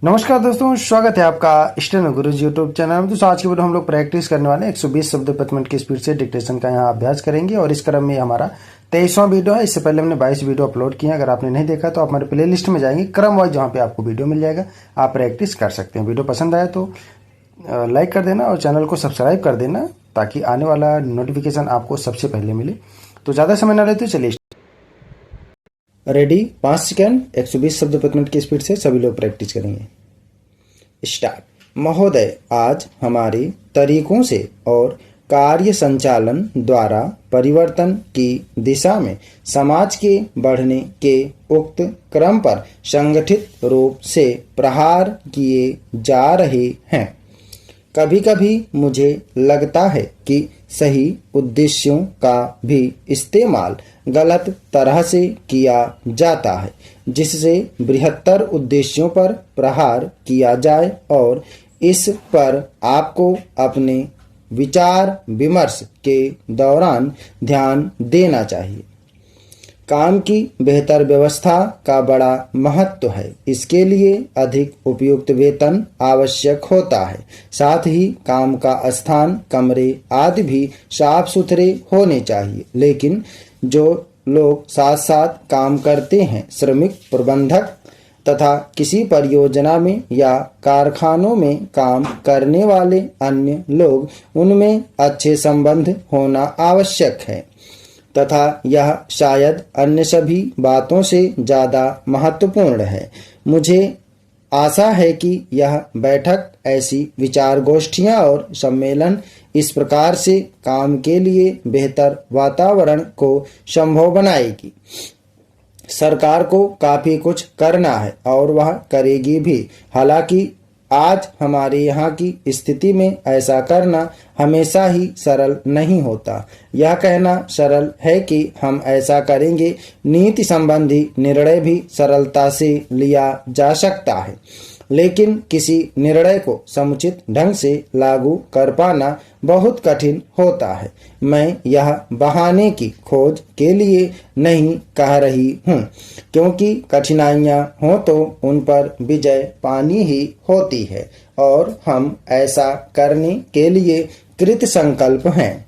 नमस्कार दोस्तों, स्वागत है आपका स्टेनो गुरुजी यूट्यूब चैनल में। दोस्तों आज की वीडियो हम लोग प्रैक्टिस करने वाले हैं 120 शब्द प्रति मिनट की स्पीड से डिक्टेशन का यहाँ अभ्यास करेंगे और इस क्रम में हमारा 23वां वीडियो है। इससे पहले हमने 22 वीडियो अपलोड किए हैं। अगर आपने नहीं देखा तो आप हमारे प्ले लिस्ट में जाएंगे, क्रम वाइज जहाँ पे आपको वीडियो मिल जाएगा, आप प्रैक्टिस कर सकते हैं। वीडियो पसंद आया तो लाइक कर देना और चैनल को सब्सक्राइब कर देना ताकि आने वाला नोटिफिकेशन आपको सबसे पहले मिले। तो ज़्यादा समय न लेते चलिए रेडी। 5 सेकेंड 120 शब्द प्रति मिनट की स्पीड से सभी लोग प्रैक्टिस करेंगे। स्टार्ट। महोदय, आज हमारे तरीकों से और कार्य संचालन द्वारा परिवर्तन की दिशा में समाज के बढ़ने के उक्त क्रम पर संगठित रूप से प्रहार किए जा रहे हैं। कभी कभी मुझे लगता है कि सही उद्देश्यों का भी इस्तेमाल गलत तरह से किया जाता है, जिससे बृहत्तर उद्देश्यों पर प्रहार किया जाए और इस पर आपको अपने विचार विमर्श के दौरान ध्यान देना चाहिए। काम की बेहतर व्यवस्था का बड़ा महत्व है। इसके लिए अधिक उपयुक्त वेतन आवश्यक होता है। साथ ही काम का स्थान, कमरे आदि भी साफ सुथरे होने चाहिए। लेकिन जो लोग साथ साथ काम करते हैं, श्रमिक, प्रबंधक तथा किसी परियोजना में या कारखानों में काम करने वाले अन्य लोग, उनमें अच्छे संबंध होना आवश्यक है तथा यह शायद अन्य सभी बातों से ज़्यादा महत्वपूर्ण है। मुझे आशा है कि यह बैठक, ऐसी विचार गोष्ठियाँ और सम्मेलन इस प्रकार से काम के लिए बेहतर वातावरण को संभव बनाएगी। सरकार को काफ़ी कुछ करना है और वह करेगी भी। हालांकि आज हमारे यहाँ की स्थिति में ऐसा करना हमेशा ही सरल नहीं होता। यह कहना सरल है कि हम ऐसा करेंगे। नीति संबंधी निर्णय भी सरलता से लिया जा सकता है, लेकिन किसी निर्णय को समुचित ढंग से लागू कर पाना बहुत कठिन होता है। मैं यह बहाने की खोज के लिए नहीं कह रही हूँ, क्योंकि कठिनाइयाँ हों तो उन पर विजय पानी ही होती है और हम ऐसा करने के लिए कृत संकल्प हैं।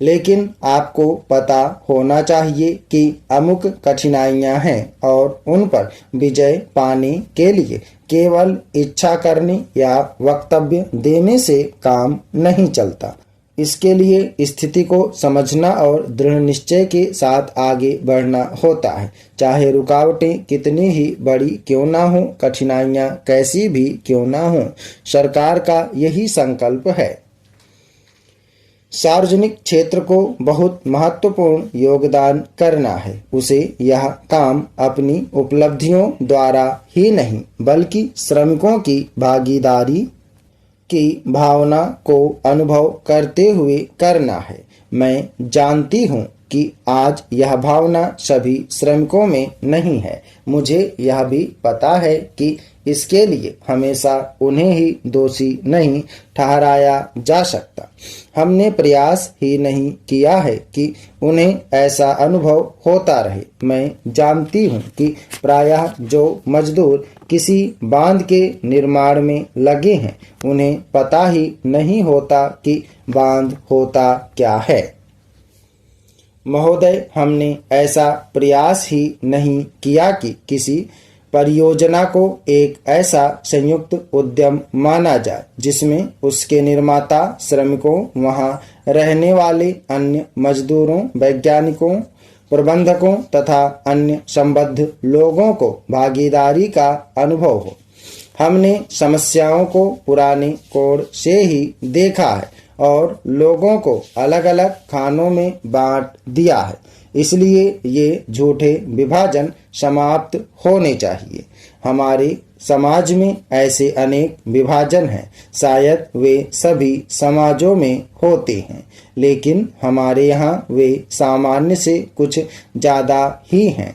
लेकिन आपको पता होना चाहिए कि अमुक कठिनाइयां हैं और उन पर विजय पाने के लिए केवल इच्छा करने या वक्तव्य देने से काम नहीं चलता। इसके लिए स्थिति को समझना और दृढ़ निश्चय के साथ आगे बढ़ना होता है। चाहे रुकावटें कितनी ही बड़ी क्यों ना हो, कठिनाइयां कैसी भी क्यों ना हो, सरकार का यही संकल्प है। सार्वजनिक क्षेत्र को बहुत महत्वपूर्ण योगदान करना है। उसे यह काम अपनी उपलब्धियों द्वारा ही नहीं, बल्कि श्रमिकों की भागीदारी की भावना को अनुभव करते हुए करना है। मैं जानती हूँ कि आज यह भावना सभी श्रमिकों में नहीं है। मुझे यह भी पता है कि इसके लिए हमेशा उन्हें ही दोषी नहीं ठहराया जा सकता। हमने प्रयास ही नहीं किया है कि उन्हें ऐसा अनुभव होता रहे। मैं जानती हूँ कि प्रायः जो मजदूर किसी बांध के निर्माण में लगे हैं, उन्हें पता ही नहीं होता कि बांध होता क्या है। महोदय, हमने ऐसा प्रयास ही नहीं किया कि किसी परियोजना को एक ऐसा संयुक्त उद्यम माना जाए जिसमें उसके निर्माता, श्रमिकों, वहां रहने वाले अन्य मजदूरों, वैज्ञानिकों, प्रबंधकों तथा अन्य संबद्ध लोगों को भागीदारी का अनुभव हो। हमने समस्याओं को पुराने कोण से ही देखा है और लोगों को अलग अलग खानों में बांट दिया है। इसलिए ये झूठे विभाजन समाप्त होने चाहिए। हमारे समाज में ऐसे अनेक विभाजन हैं। शायद वे सभी समाजों में होते हैं, लेकिन हमारे यहाँ वे सामान्य से कुछ ज़्यादा ही हैं।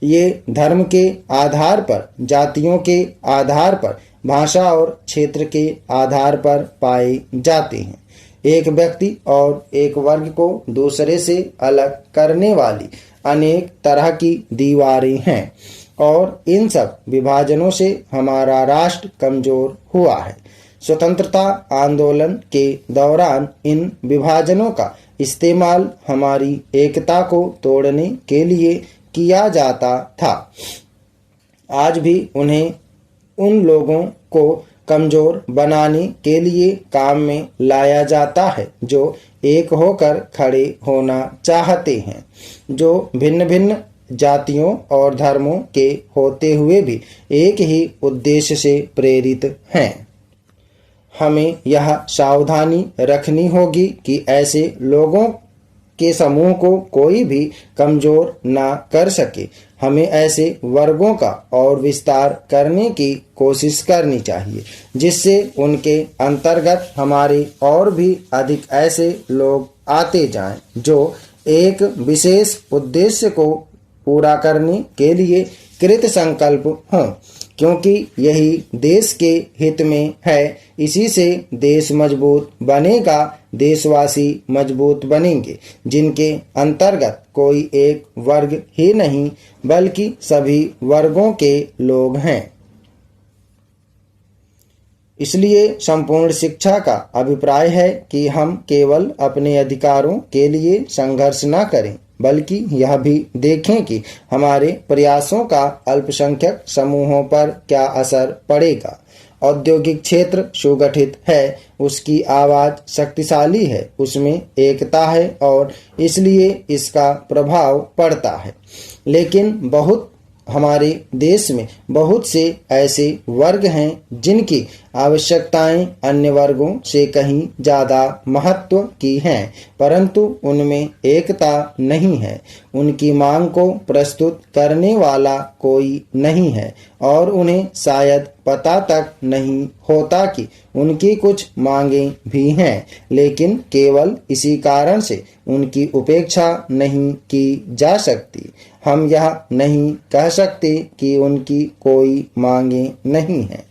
ये धर्म के आधार पर, जातियों के आधार पर, भाषा और क्षेत्र के आधार पर पाए जाते हैं। एक व्यक्ति और एक वर्ग को दूसरे से अलग करने वाली अनेक तरह की दीवारें हैं। और इन सब विभाजनों से हमारा राष्ट्र कमजोर हुआ है। स्वतंत्रता आंदोलन के दौरान इन विभाजनों का इस्तेमाल हमारी एकता को तोड़ने के लिए किया जाता था। आज भी उन्हें उन लोगों को कमजोर बनाने के लिए काम में लाया जाता है जो एक होकर खड़े होना चाहते हैं, जो भिन्न भिन्न जातियों और धर्मों के होते हुए भी एक ही उद्देश्य से प्रेरित हैं। हमें यह सावधानी रखनी होगी कि ऐसे लोगों के समूह को कोई भी कमजोर ना कर सके। हमें ऐसे वर्गों का और विस्तार करने की कोशिश करनी चाहिए जिससे उनके अंतर्गत हमारे और भी अधिक ऐसे लोग आते जाएं जो एक विशेष उद्देश्य को पूरा करने के लिए कृत संकल्प हों, क्योंकि यही देश के हित में है। इसी से देश मजबूत बनेगा, देशवासी मजबूत बनेंगे, जिनके अंतर्गत कोई एक वर्ग ही नहीं बल्कि सभी वर्गों के लोग हैं। इसलिए संपूर्ण शिक्षा का अभिप्राय है कि हम केवल अपने अधिकारों के लिए संघर्ष न करें, बल्कि यह भी देखें कि हमारे प्रयासों का अल्पसंख्यक समूहों पर क्या असर पड़ेगा। औद्योगिक क्षेत्र सुगठित है, उसकी आवाज शक्तिशाली है, उसमें एकता है और इसलिए इसका प्रभाव पड़ता है। लेकिन हमारे देश में बहुत से ऐसे वर्ग हैं जिनकी आवश्यकताएं अन्य वर्गों से कहीं ज्यादा महत्व की हैं, परंतु उनमें एकता नहीं है। उनकी मांग को प्रस्तुत करने वाला कोई नहीं है और उन्हें शायद पता तक नहीं होता कि उनकी कुछ मांगें भी हैं, लेकिन केवल इसी कारण से उनकी उपेक्षा नहीं की जा सकती। हम यह नहीं कह सकते कि उनकी कोई मांगें नहीं हैं।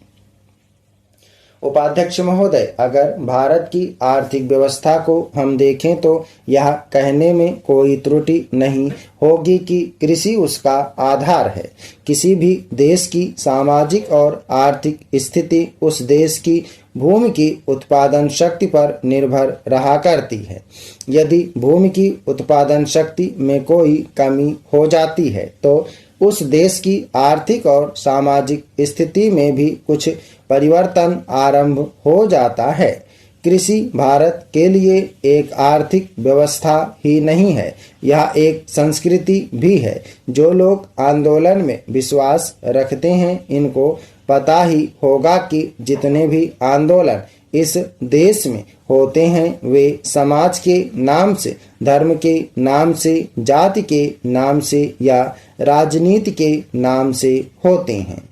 उपाध्यक्ष महोदय, अगर भारत की आर्थिक व्यवस्था को हम देखें तो यह कहने में कोई त्रुटि नहीं होगी कि कृषि उसका आधार है। किसी भी देश की सामाजिक और आर्थिक स्थिति उस देश की भूमि की उत्पादन शक्ति पर निर्भर रहा करती है। यदि भूमि की उत्पादन शक्ति में कोई कमी हो जाती है तो उस देश की आर्थिक और सामाजिक स्थिति में भी कुछ परिवर्तन आरंभ हो जाता है। कृषि भारत के लिए एक आर्थिक व्यवस्था ही नहीं है, यह एक संस्कृति भी है। जो लोग आंदोलन में विश्वास रखते हैं, इनको पता ही होगा कि जितने भी आंदोलन इस देश में होते हैं वे समाज के नाम से, धर्म के नाम से, जाति के नाम से या राजनीति के नाम से होते हैं।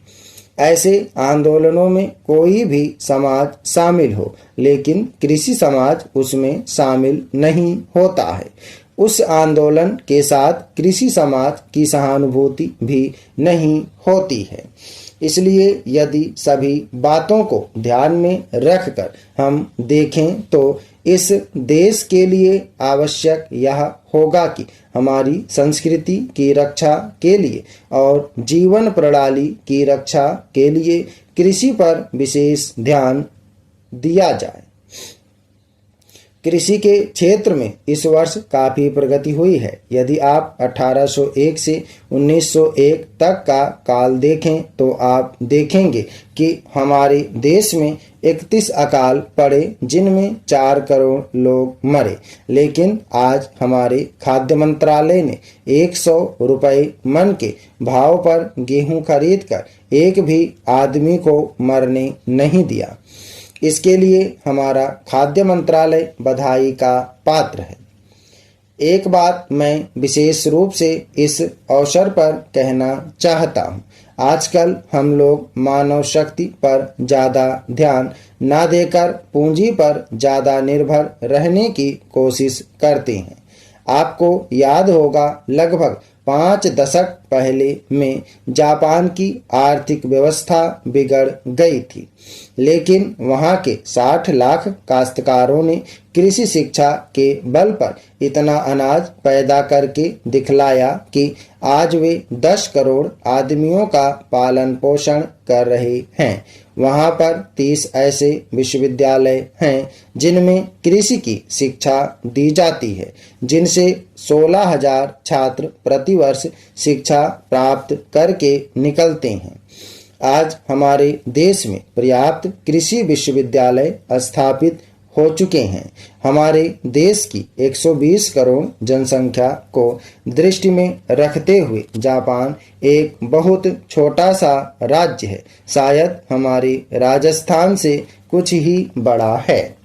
ऐसे आंदोलनों में कोई भी समाज शामिल हो, लेकिन कृषि समाज उसमें शामिल नहीं होता है। उस आंदोलन के साथ कृषि समाज की सहानुभूति भी नहीं होती है। इसलिए यदि सभी बातों को ध्यान में रखकर हम देखें तो इस देश के लिए आवश्यक यह होगा कि हमारी संस्कृति की रक्षा के लिए और जीवन प्रणाली की रक्षा के लिए कृषि पर विशेष ध्यान दिया जाए। कृषि के क्षेत्र में इस वर्ष काफी प्रगति हुई है। यदि आप 1801 से 1901 तक का काल देखें तो आप देखेंगे कि हमारे देश में 31 अकाल पड़े जिनमें 4 करोड़ लोग मरे, लेकिन आज हमारे खाद्य मंत्रालय ने 100 रुपये मन के भाव पर गेहूं खरीदकर एक भी आदमी को मरने नहीं दिया। इसके लिए हमारा खाद्य मंत्रालय बधाई का पात्र है। एक बात मैं विशेष रूप से इस अवसर पर कहना चाहता हूँ। आजकल हम लोग मानव शक्ति पर ज़्यादा ध्यान न देकर पूंजी पर ज़्यादा निर्भर रहने की कोशिश करते हैं। आपको याद होगा लगभग 5 दशक पहले में जापान की आर्थिक व्यवस्था बिगड़ गई थी, लेकिन वहां के 60 लाख काश्तकारों ने कृषि शिक्षा के बल पर इतना अनाज पैदा करके दिखलाया कि आज वे 10 करोड़ आदमियों का पालन पोषण कर रहे हैं। वहां पर 30 ऐसे विश्वविद्यालय हैं जिनमें कृषि की शिक्षा दी जाती है, जिनसे 16,000 छात्र प्रतिवर्ष शिक्षा प्राप्त करके निकलते हैं। आज हमारे देश में पर्याप्त कृषि विश्वविद्यालय स्थापित हो चुके हैं। हमारे देश की 120 करोड़ जनसंख्या को दृष्टि में रखते हुए जापान एक बहुत छोटा सा राज्य है, शायद हमारे राजस्थान से कुछ ही बड़ा है।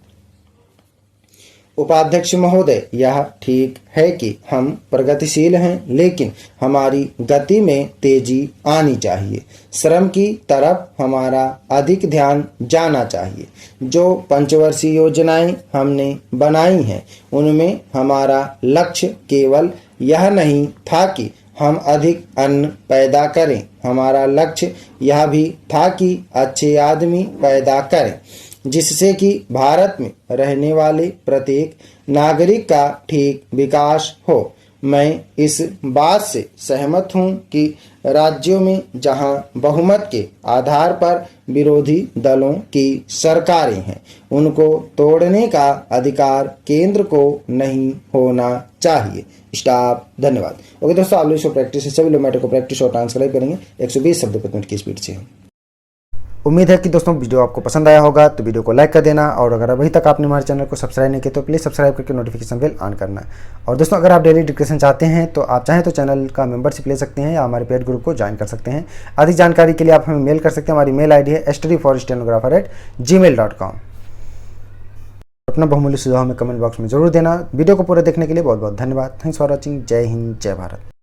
उपाध्यक्ष महोदय, यह ठीक है कि हम प्रगतिशील हैं, लेकिन हमारी गति में तेजी आनी चाहिए। श्रम की तरफ हमारा अधिक ध्यान जाना चाहिए। जो पंचवर्षीय योजनाएं हमने बनाई हैं, उनमें हमारा लक्ष्य केवल यह नहीं था कि हम अधिक अन्न पैदा करें, हमारा लक्ष्य यह भी था कि अच्छे आदमी पैदा करें, जिससे कि भारत में रहने वाले प्रत्येक नागरिक का ठीक विकास हो। मैं इस बात से सहमत हूं कि राज्यों में जहां बहुमत के आधार पर विरोधी दलों की सरकारें हैं, उनको तोड़ने का अधिकार केंद्र को नहीं होना चाहिए। स्टॉप। धन्यवाद। ओके दोस्तों, आप लोग इसको प्रैक्टिस से सभी लोग मैटर को प्रैक्टिस और ट्रांसक्राइब करेंगे 120 शब्द प्रति मिनट की स्पीड से। उम्मीद है कि दोस्तों वीडियो आपको पसंद आया होगा, तो वीडियो को लाइक कर देना, और अगर अभी तक आपने हमारे चैनल को सब्सक्राइब नहीं किया तो प्लीज़ सब्सक्राइब करके नोटिफिकेशन बेल ऑन करना। और दोस्तों, अगर आप डेली डिस्कशन चाहते हैं तो आप चाहें तो चैनल का मेंबरशिप ले सकते हैं या हमारे पेड ग्रुप को ज्वाइन कर सकते हैं। अधिक जानकारी के लिए आप हमें मेल कर सकते हैं। हमारी मेल ID है studyforstenographer@gmail.com। अपना बहुमूल्य सुझाव हमें कमेंट बॉक्स में जरूर देना। वीडियो को पूरा देखने के लिए बहुत बहुत धन्यवाद। Thanks for watching. जय हिंद, जय भारत।